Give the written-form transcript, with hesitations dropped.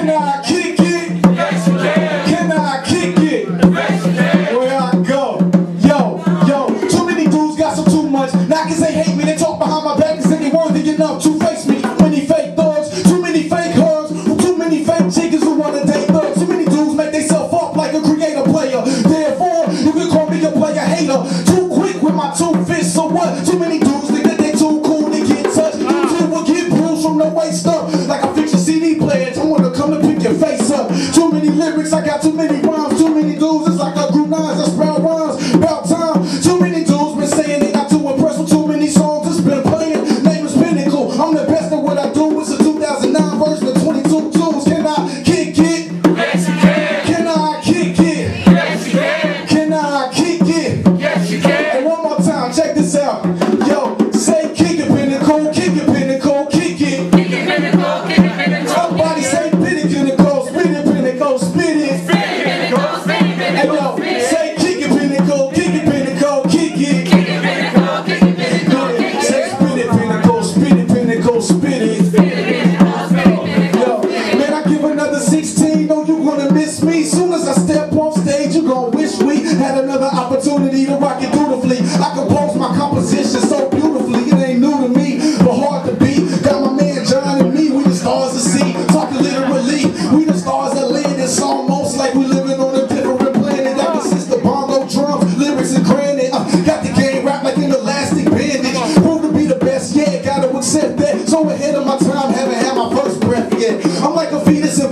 Can I kick it? Yes, you can. Can I kick it? Yes, you can. Where I go? Yo, too many dudes got some too much. Now cause they hate me, they talk behind my back as if they worthy enough to face me. Too many fake thugs, too many fake hugs, too many fake chickens who wanna date thugs. Too many dudes make themselves up like a creator player. Therefore, you can call me a player hater. Too quick with my 2 fists, so what? Too many dudes think that they too cool to get touched. You will get bruised from the waist up, like I fix your CD player. I wanna come to pick your face up. Too many lyrics, I got too many rhymes. Too many dudes, it's like I grew nines, I sprout rhymes. About time. Too many dudes been saying they got too impressed with too many songs it's been playing. Name is Pinnacle. I'm the best at what I do. It's a 2009 version of 22 tunes. Can I kick it? Yes, you can. Can I kick it? Yes, you can. Can I kick it? Yes, you can. And one more time, check this out. Yo, say kick it, Pinnacle, kick it, Pinnacle, kick it. Kick it, Pinnacle, kick it, Pinnacle. Somebody say Pinnacle, spit it, Pinnacle, spit it. Spin it, Pinnacle, spin it, And Pinnacle, yo, spin it. say kick it, Pinnacle, kick it, Pinnacle, kick it. Kick it, Pinnacle, kick it, Pinnacle, kick Say it. spit it, Pinnacle, spit it, Pinnacle, spit it. Spin it, Pinnacle, spin it, Pinnacle. Yo, man, I give another 16, know you gonna miss me. Soon as I step off stage, you gon' wish we had another opportunity to rock it dutifully. I compose my composition so beautifully, it ain't new to me, but hard to beat. Got my man John and me, we the stars to see. Talking literally, we the stars that land. It's almost like we living on a different planet. That consists of bongo drums, lyrics and granite. Got the game wrapped like an elastic bandage. Prove to be the best, yeah, gotta accept that. So ahead of my time, haven't had my first breath yet. I'm like a fetus in